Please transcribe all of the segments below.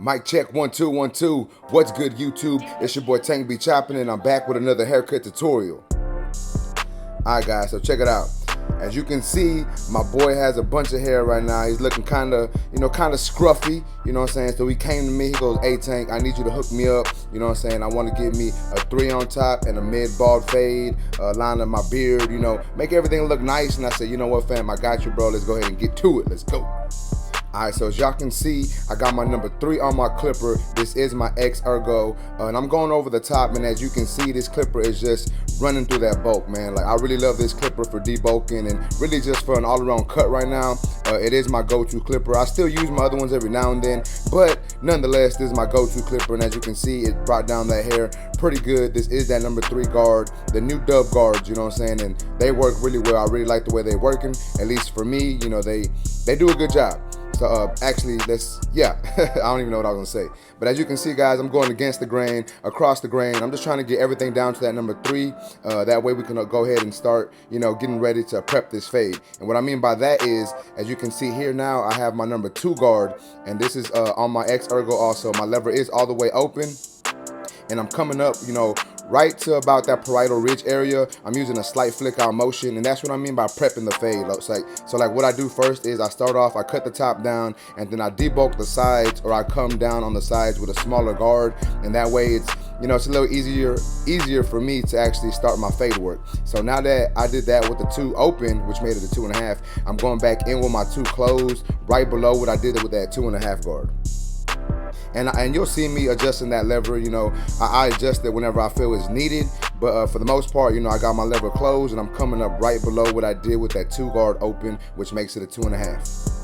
Mic check 1 2 1 2. What's good, YouTube? It's your boy Tank B Chopping, and I'm back with another haircut tutorial. Alright guys, so check it out. As you can see, my boy has a bunch of hair right now. He's looking kind of scruffy, you know what I'm saying? So he came to me, he goes, "Hey Tank, I need you to hook me up, you know what I'm saying? I want to give me a 3 on top and a mid bald fade, line up my beard, make everything look nice." And I said, "You know what, fam, I got you, bro. Let's go ahead and get to it. Let's go." Alright, so as y'all can see, I got my number 3 on my clipper. This is my X Ergo, and I'm going over the top, and as you can see, this clipper is just running through that bulk, man. Like, I really love this clipper for debulking and really just for an all-around cut right now. It is my go-to clipper. I still use my other ones every now and then, but nonetheless, this is my go-to clipper, and as you can see, it brought down that hair pretty good. This is that number 3 guard, the new dub guards, you know what I'm saying, and they work really well. I really like the way they're working, at least for me. They do a good job. So actually, I don't even know what I was gonna say. But as you can see, guys, I'm going against the grain, across the grain. I'm just trying to get everything down to that number 3. That way we can go ahead and start, getting ready to prep this fade. And what I mean by that is, as you can see here now, I have my number 2 guard, and this is on my X Ergo also. My lever is all the way open, and I'm coming up, right to about that parietal ridge area. I'm using a slight flick out motion, and that's what I mean by prepping the fade. So what I do first is I start off, I cut the top down, and then I debulk the sides, or I come down on the sides with a smaller guard, and that way it's it's a little easier for me to actually start my fade work. So now that I did that with the 2 open, which made it a 2.5, I'm going back in with my 2 closed, right below what I did with that 2.5 guard. And you'll see me adjusting that lever. I adjust it whenever I feel it's needed, but for the most part, I got my lever closed, and I'm coming up right below what I did with that 2 guard open, which makes it a 2.5.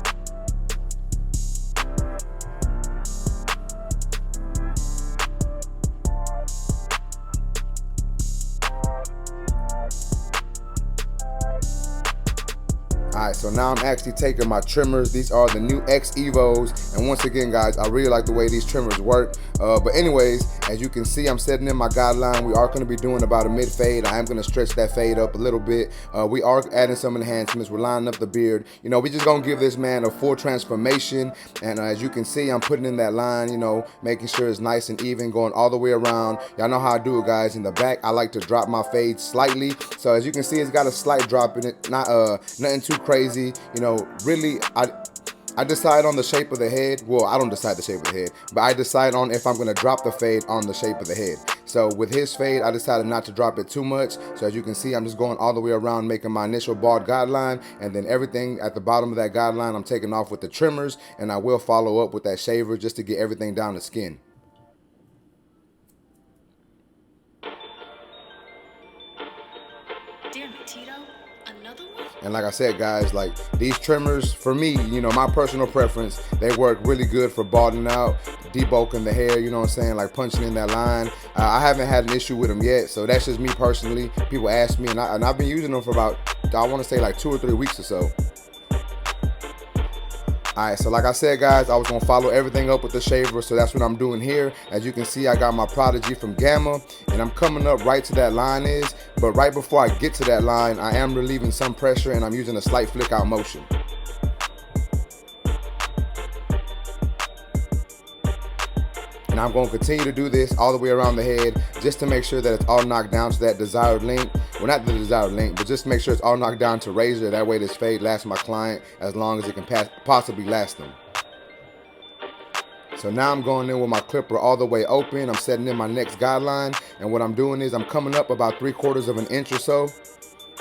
Alright, so now I'm actually taking my trimmers. These are the new X Evos, and once again, guys, I really like the way these trimmers work. But anyways, as you can see, I'm setting in my guideline. We are going to be doing about a mid fade. I am going to stretch that fade up a little bit. We are adding some enhancements. We're lining up the beard. We just going to give this man a full transformation. And as you can see, I'm putting in that line, making sure it's nice and even, going all the way around. Y'all know how I do it, guys. In the back, I like to drop my fade slightly. So as you can see, it's got a slight drop in it. Nothing too crazy. Really, I decide on the shape of the head. Well, I don't decide the shape of the head, but I decide on if I'm going to drop the fade on the shape of the head. So with his fade, I decided not to drop it too much. So as you can see, I'm just going all the way around, making my initial bald guideline, and then everything at the bottom of that guideline, I'm taking off with the trimmers, and I will follow up with that shaver just to get everything down to skin. Damn it, Tito. Another one? And like I said, guys, like these trimmers, for me, my personal preference, they work really good for balding out, debulking the hair, you know what I'm saying, like punching in that line. I haven't had an issue with them yet, so that's just me personally. People ask me, and I've been using them for about, I want to say like 2 or 3 weeks or so. Alright, so like I said, guys, I was going to follow everything up with the shaver, so that's what I'm doing here. As you can see, I got my Prodigy from Gamma, and I'm coming up right to that line but right before I get to that line, I am relieving some pressure, and I'm using a slight flick out motion. And I'm going to continue to do this all the way around the head, just to make sure that it's all knocked down to that desired length. Well, not the desired length, but just make sure it's all knocked down to razor. That way this fade lasts my client as long as it can possibly last them. So now I'm going in with my clipper all the way open. I'm setting in my next guideline, and what I'm doing is I'm coming up about 3/4 of an inch or so.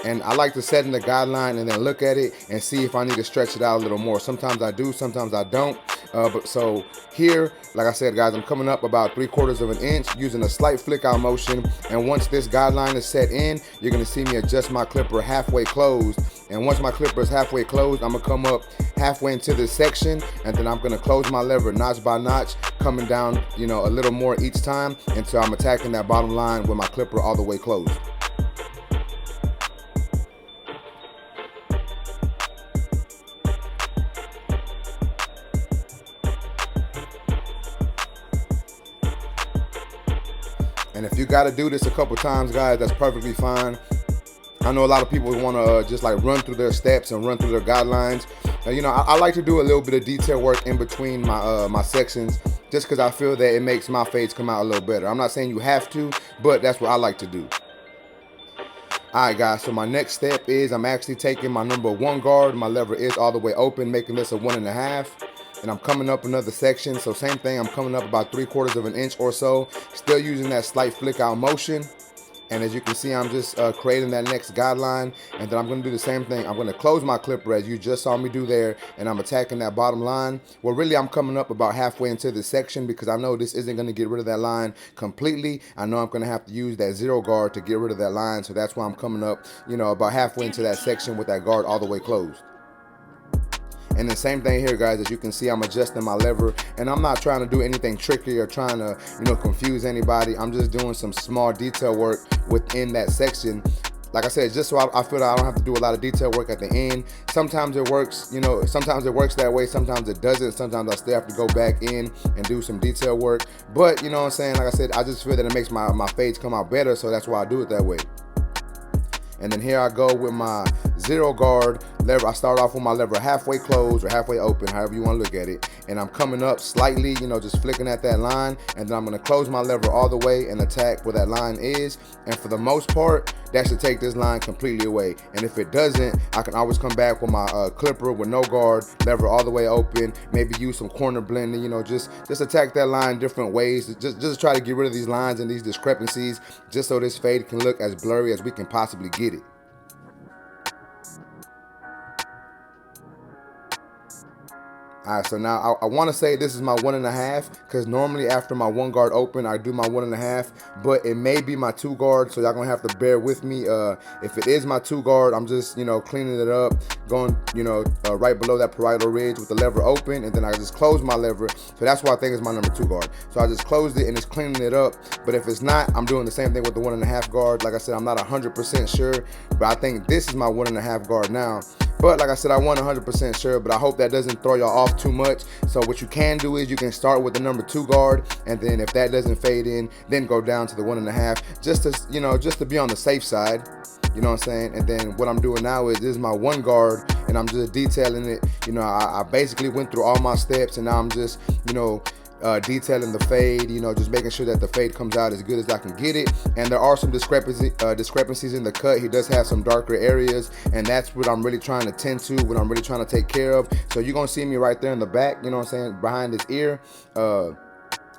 And I like to set in the guideline and then look at it and see if I need to stretch it out a little more. Sometimes I do, sometimes I don't. But so here, like I said, guys, I'm coming up about 3/4 of an inch using a slight flick out motion. And once this guideline is set in, you're going to see me adjust my clipper halfway closed. And once my clipper is halfway closed, I'm going to come up halfway into this section, and then I'm going to close my lever notch by notch, coming down, a little more each time until I'm attacking that bottom line with my clipper all the way closed. And if you got to do this a couple times, guys, that's perfectly fine. I know a lot of people want to just like run through their steps and run through their guidelines. I like to do a little bit of detail work in between my sections, just because I feel that it makes my fades come out a little better. I'm not saying you have to, but that's what I like to do. Alright guys, so my next step is I'm actually taking my number 1 guard. My lever is all the way open, making this a 1.5. And I'm coming up another section. So same thing, I'm coming up about 3/4 of an inch or so. Still using that slight flick out motion. And as you can see, I'm just creating that next guideline. And then I'm going to do the same thing. I'm going to close my clipper as you just saw me do there. And I'm attacking that bottom line. Well, really, I'm coming up about halfway into this section because I know this isn't going to get rid of that line completely. I know I'm going to have to use that 0 guard to get rid of that line. So that's why I'm coming up, you know, about halfway into that section with that guard all the way closed. And the same thing here, guys. As you can see, I'm adjusting my lever, and I'm not trying to do anything tricky or trying to, you know, confuse anybody. I'm just doing some small detail work within that section. Like I said, just so I feel that I don't have to do a lot of detail work at the end. Sometimes it works, you know, sometimes it works that way. Sometimes it doesn't. Sometimes I still have to go back in and do some detail work. But, you know what I'm saying? Like I said, I just feel that it makes my fades come out better, so that's why I do it that way. And then here I go with my 0 guard lever. I start off with my lever halfway closed or halfway open, however you want to look at it. And I'm coming up slightly, you know, just flicking at that line. And then I'm going to close my lever all the way and attack where that line is. And for the most part, that should take this line completely away. And if it doesn't, I can always come back with my clipper with no guard, lever all the way open, maybe use some corner blending, you know, just attack that line different ways. Just try to get rid of these lines and these discrepancies, just so this fade can look as blurry as we can possibly get it. All right, so now I want to say this is my 1.5 because normally after my 1 guard open, I do my 1.5, but it may be my 2 guard, so y'all gonna have to bear with me. If it is my 2 guard, I'm just, you know, cleaning it up, going, you know, right below that parietal ridge with the lever open, and then I just close my lever. So that's why I think it's my number 2 guard. So I just closed it and it's cleaning it up. But if it's not, I'm doing the same thing with the 1.5 guard. Like I said, I'm not 100% sure, but I think this is my 1.5 guard now. But like I said, I wasn't 100% sure, but I hope that doesn't throw y'all off too much. So what you can do is you can start with the number 2 guard, and then if that doesn't fade in, then go down to the 1.5, just to, you know, just to be on the safe side. You know what I'm saying? And then what I'm doing now is this is my 1 guard, and I'm just detailing it. You know, I basically went through all my steps, and now I'm just, you know, detailing the fade, you know, just making sure that the fade comes out as good as I can get it. And there are some discrepancies in the cut. He does have some darker areas, and that's what I'm really trying to tend to, what I'm really trying to take care of. So you're gonna see me right there in the back, you know what I'm saying, behind his ear.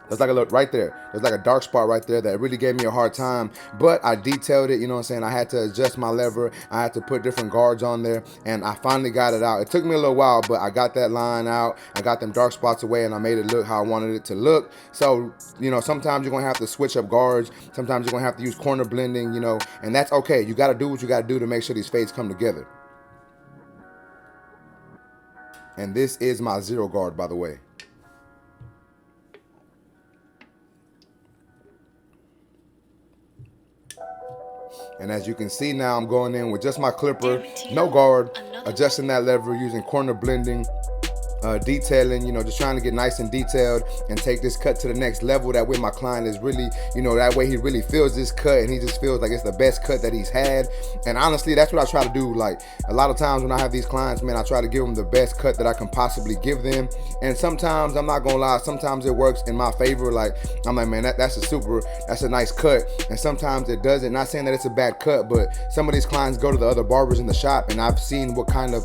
There's like a look right there. There's like a dark spot right there that really gave me a hard time, but I detailed it, you know what I'm saying? I had to adjust my lever. I had to put different guards on there, and I finally got it out. It took me a little while, but I got that line out. I got them dark spots away, and I made it look how I wanted it to look. So, you know, sometimes you're going to have to switch up guards. Sometimes you're going to have to use corner blending, you know, and that's okay. You got to do what you got to do to make sure these fades come together. And this is my 0 guard, by the way. And as you can see now, I'm going in with just my clipper, no guard, adjusting that lever using corner blending, detailing, you know, just trying to get nice and detailed and take this cut to the next level. That way my client is really, you know, that way he really feels this cut and he just feels like it's the best cut that he's had. And honestly, that's what I try to do. Like a lot of times when I have these clients, man, I try to give them the best cut that I can possibly give them. And sometimes, I'm not gonna lie, sometimes it works in my favor. Like I'm like, man, that's a nice cut. And sometimes it doesn't. Not saying that it's a bad cut, but some of these clients go to the other barbers in the shop, and I've seen what kind of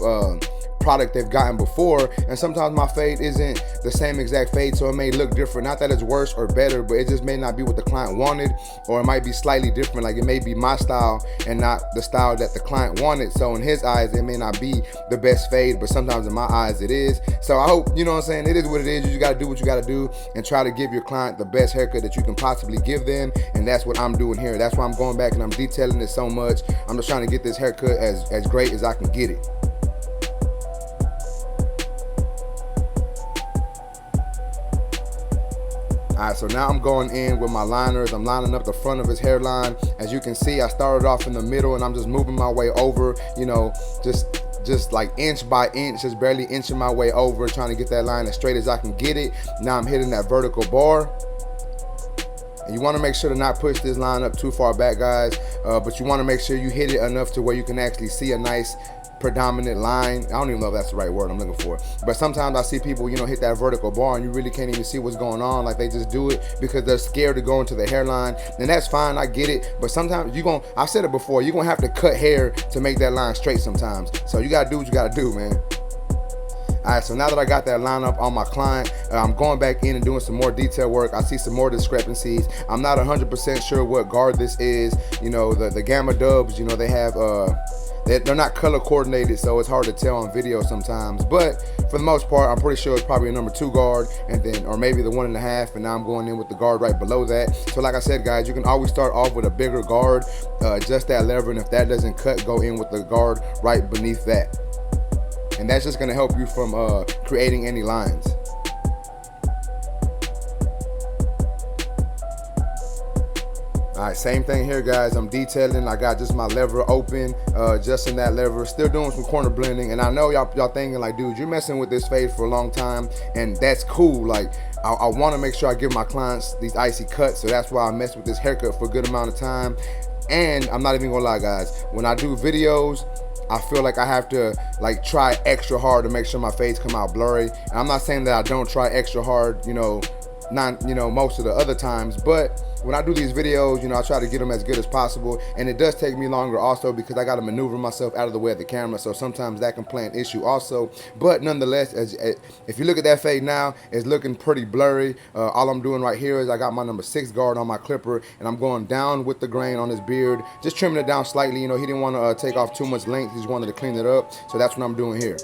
product they've gotten before, and sometimes my fade isn't the same exact fade, so it may look different. Not that it's worse or better, but it just may not be what the client wanted, or it might be slightly different. Like it may be my style and not the style that the client wanted. So in his eyes, it may not be the best fade, but sometimes in my eyes it is. So I hope, you know what I'm saying, it is what it is. You just got to do what you got to do and try to give your client the best haircut that you can possibly give them, and that's what I'm doing here. That's why I'm going back and I'm detailing it so much. I'm just trying to get this haircut as great as I can get it. Alright, so now I'm going in with my liners. I'm lining up the front of his hairline. As you can see, I started off in the middle and I'm just moving my way over, you know, just like inch by inch, just barely inching my way over, trying to get that line as straight as I can get it. Now I'm hitting that vertical bar. And you want to make sure to not push this line up too far back, guys, but you want to make sure you hit it enough to where you can actually see a nice predominant line. I don't even know if that's the right word I'm looking for. But sometimes I see people, you know, hit that vertical bar and you really can't even see what's going on. Like they just do it because they're scared to go into the hairline. And that's fine, I get it. But sometimes I've said it before, you're gonna have to cut hair to make that line straight sometimes. So you gotta do what you gotta do, man. All right, so now that I got that lineup on my client, I'm going back in and doing some more detail work. I see some more discrepancies. I'm not 100% sure what guard this is. You know, the Gamma Dubs, you know, they have, they're not color coordinated, so it's hard to tell on video sometimes. But for the most part, I'm pretty sure it's probably a number 2 guard, and then, or maybe the 1.5, and now I'm going in with the guard right below that. So like I said, guys, you can always start off with a bigger guard, adjust that lever, and if that doesn't cut, go in with the guard right beneath that. And that's just gonna help you from creating any lines. All right, same thing here, guys. I'm detailing. I got just my lever open, adjusting that lever, still doing some corner blending. And I know y'all thinking like, dude, you're messing with this fade for a long time, and that's cool. Like, I want to make sure I give my clients these icy cuts, so that's why I mess with this haircut for a good amount of time. And I'm not even gonna lie, guys, when I do videos, I feel like I have to like try extra hard to make sure my fades come out blurry. And I'm not saying that I don't try extra hard, you know, most of the other times, but when I do these videos, you know, I try to get them as good as possible, and it does take me longer also because I got to maneuver myself out of the way of the camera, so sometimes that can play an issue also. But nonetheless, if you look at that fade now, it's looking pretty blurry. All I'm doing right here is I got my number 6 guard on my clipper, and I'm going down with the grain on his beard, just trimming it down slightly. You know, he didn't want to take off too much length, he just wanted to clean it up, so that's what I'm doing here.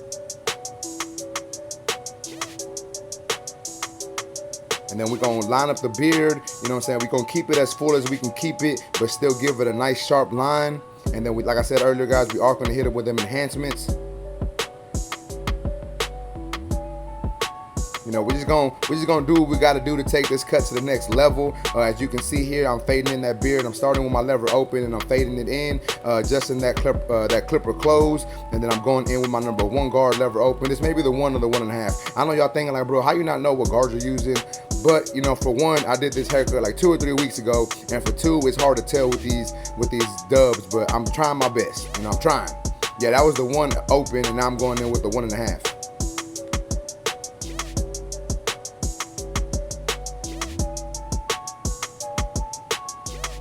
And then we're gonna line up the beard, you know what I'm saying? We're gonna keep it as full as we can keep it, but still give it a nice sharp line. And then like I said earlier, guys, we are gonna hit it with them enhancements. You know, we're just gonna do what we gotta do to take this cut to the next level. As you can see here, I'm fading in that beard. I'm starting with my lever open and I'm fading it in, adjusting that clipper close, and then I'm going in with my number 1 guard lever open. This may be the 1 or the 1.5. I know y'all thinking like, bro, how you not know what guards you're using? But you know, for one, I did this haircut like 2 or 3 weeks ago, and for 2, it's hard to tell with these dubs. But I'm trying my best. You know, I'm trying. Yeah, that was the 1 open, and now I'm going in with the 1.5.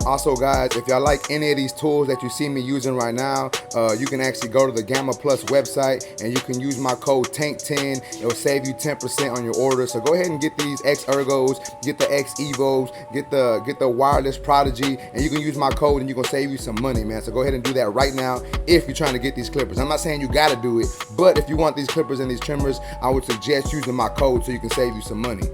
Also, guys, if y'all like any of these tools that you see me using right now, you can actually go to the Gamma Plus website and you can use my code TANK10. It'll save you 10% on your order. So go ahead and get these X Ergos, get the X Evos, get the wireless Prodigy, and you can use my code and you're gonna save you some money, man. So go ahead and do that right now if you're trying to get these clippers. I'm not saying you gotta do it, but if you want these clippers and these trimmers, I would suggest using my code so you can save you some money.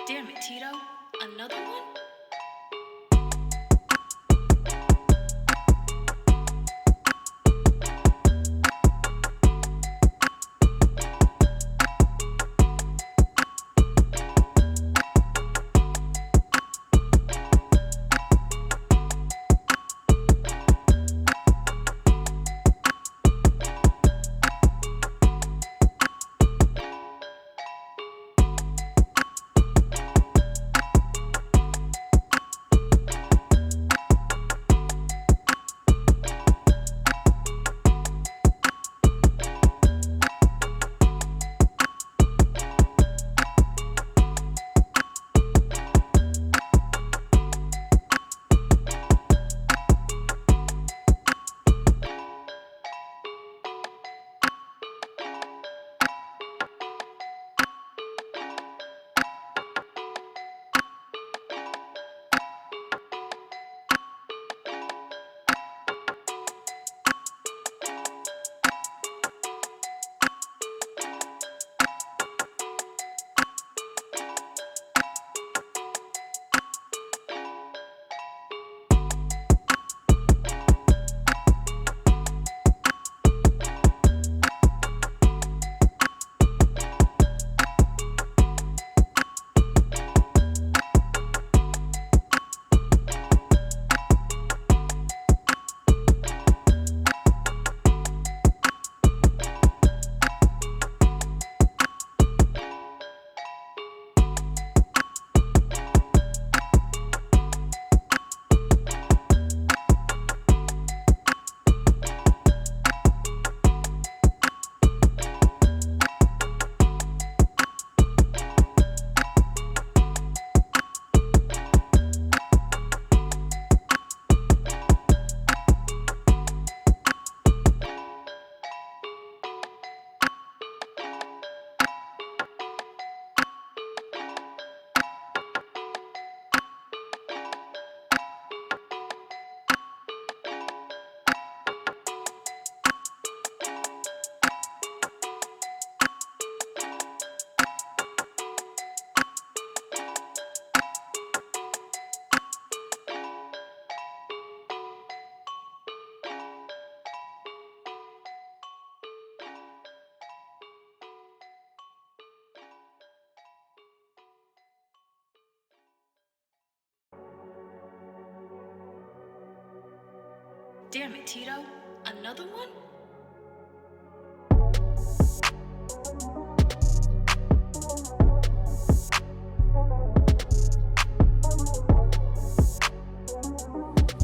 Damn it, Tito. Another one? Damn it, Tito. Another one?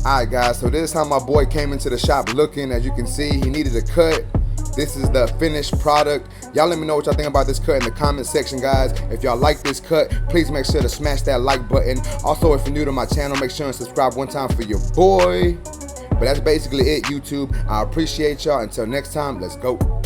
Alright guys, so this is how my boy came into the shop looking. As you can see, he needed a cut. This is the finished product. Y'all let me know what y'all think about this cut in the comment section, guys. If y'all like this cut, please make sure to smash that like button. Also, if you're new to my channel, make sure and subscribe one time for your boy. But that's basically it, YouTube. I appreciate y'all. Until next time, let's go.